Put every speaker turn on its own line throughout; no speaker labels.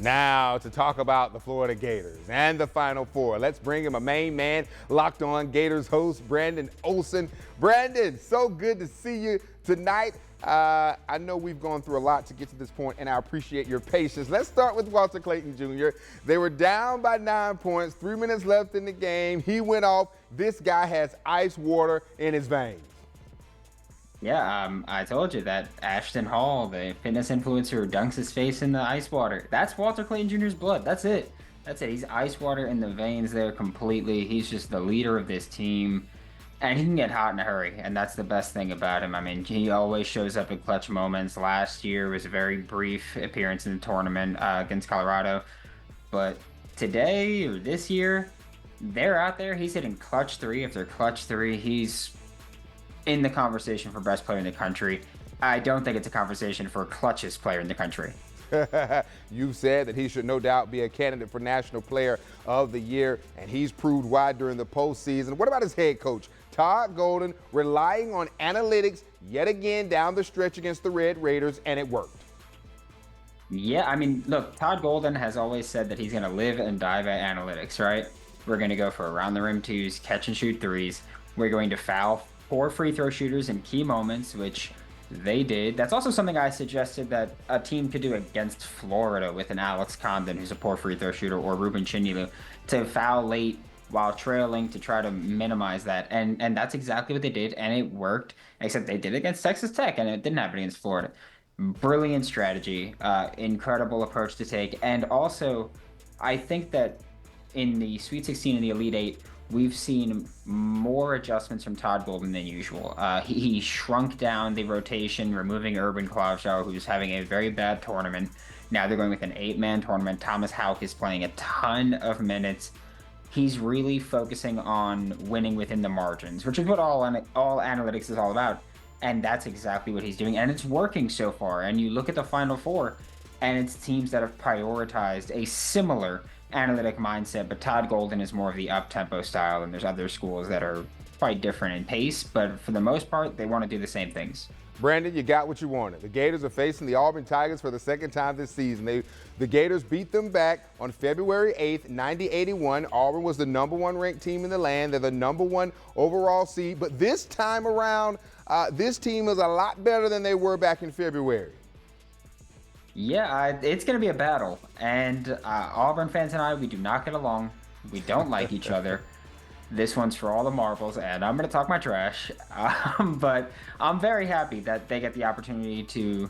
Now to talk about the Florida Gators and the Final Four. Let's bring in my main man, Locked On Gators host, Brandon Olsen. Brandon, so good to see you tonight. I know we've gone through a lot to get to this point, and I appreciate your patience. Let's start with Walter Clayton Jr. They were down by 9 points, 3 minutes left in the game. He went off. This guy has ice water in his veins.
Yeah, I told you that Ashton Hall, the fitness influencer who dunks his face in the ice water, that's Walter Clayton Jr.'s blood. That's it. That's it. He's ice water in the veins there completely. He's just the leader of this team, and he can get hot in a hurry, and that's the best thing about him. I mean, he always shows up in clutch moments. Last year was a very brief appearance in the tournament against Colorado, but today or this year, they're out there. He's hitting clutch three after clutch three. He's in the conversation for best player in the country. I don't think it's a conversation for clutchest player in the country.
You've said that he should no doubt be a candidate for National Player of the Year, and he's proved why during the postseason. What about his head coach, Todd Golden, relying on analytics yet again down the stretch against the Red Raiders, and it worked?
Yeah, I mean, look, Todd Golden has always said that he's going to live and die by analytics, right? We're going to go for around the rim twos, catch and shoot threes. We're going to foul 4 free throw shooters in key moments, which they did. That's also something I suggested that a team could do against Florida with an Alex Condon, who's a poor free throw shooter, or Ruben Chinilu, to foul late while trailing to try to minimize that. And that's exactly what they did, and it worked, except they did it against Texas Tech, and it didn't happen against Florida. Brilliant strategy, incredible approach to take. And also, I think that in the Sweet 16 and the Elite Eight, we've seen more adjustments from Todd Golden than usual. He shrunk down the rotation, removing Urban Klavshaw, who's having a very bad tournament. Now they're going with an 8-man tournament. Thomas Houck is playing a ton of minutes. He's really focusing on winning within the margins, which is what all analytics is all about. And that's exactly what he's doing. And it's working so far. And you look at the Final Four, and it's teams that have prioritized a similar analytic mindset, but Todd Golden is more of the up-tempo style, and there's other schools that are quite different in pace, but for the most part, they want to do the same things.
Brandon, you got what you wanted. The Gators are facing the Auburn Tigers for the second time this season. The Gators beat them back on February 8th, 90-81. Auburn was the #1 ranked team in the land. They're the #1 overall seed, but this time around, this team is a lot better than they were back in February.
Yeah, it's going to be a battle. And Auburn fans and I, we do not get along. We don't like each other. This one's for all the marbles, and I'm going to talk my trash. But I'm very happy that they get the opportunity to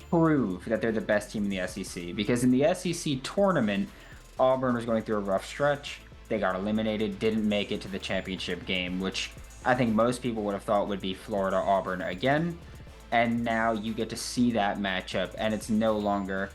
prove that they're the best team in the SEC. Because in the SEC tournament, Auburn was going through a rough stretch. They got eliminated, didn't make it to the championship game, which I think most people would have thought would be Florida-Auburn again. And now you get to see that matchup, and it's no longer,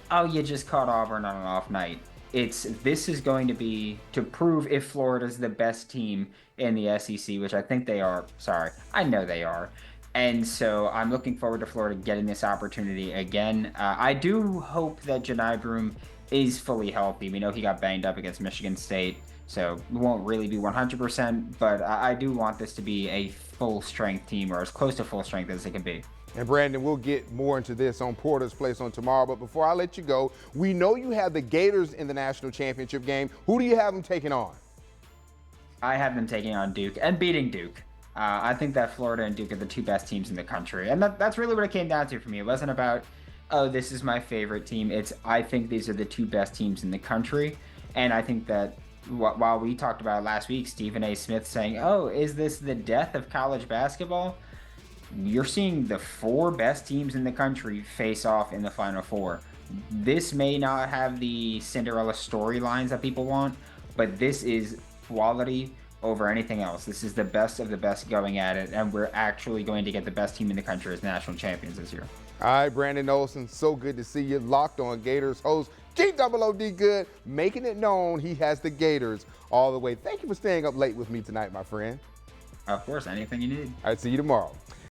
oh, you just caught Auburn on an off night. This is going to be to prove if Florida's the best team in the SEC, which I think they are. Sorry, I know they are. And so I'm looking forward to Florida getting this opportunity again. I do hope that Janai Broom is fully healthy. We know he got banged up against Michigan State, so it won't really be 100%, but I do want this to be a full-strength team, or as close to full strength as it can be.
And Brandon, we'll get more into this on Porter's Place on tomorrow, but before I let you go, we know you have the Gators in the national championship game. Who do you have them taking on?
I have them taking on Duke and beating Duke. I think that Florida and Duke are the two best teams in the country, and that's really what it came down to for me. It wasn't about, oh, this is my favorite team. I think these are the two best teams in the country, and I think that while we talked about last week, Stephen A. Smith saying, oh, is this the death of college basketball? You're seeing the 4 best teams in the country face off in the Final Four. This may not have the Cinderella storylines that people want, but this is quality over anything else. This is the best of the best going at it, and we're actually going to get the best team in the country as national champions this year.
All right, Brandon Olsen, so good to see you. Locked On Gators host, G-O-O-D Good, making it known he has the Gators all the way. Thank you for staying up late with me tonight, my friend.
Of course, anything you need.
All right, see you tomorrow.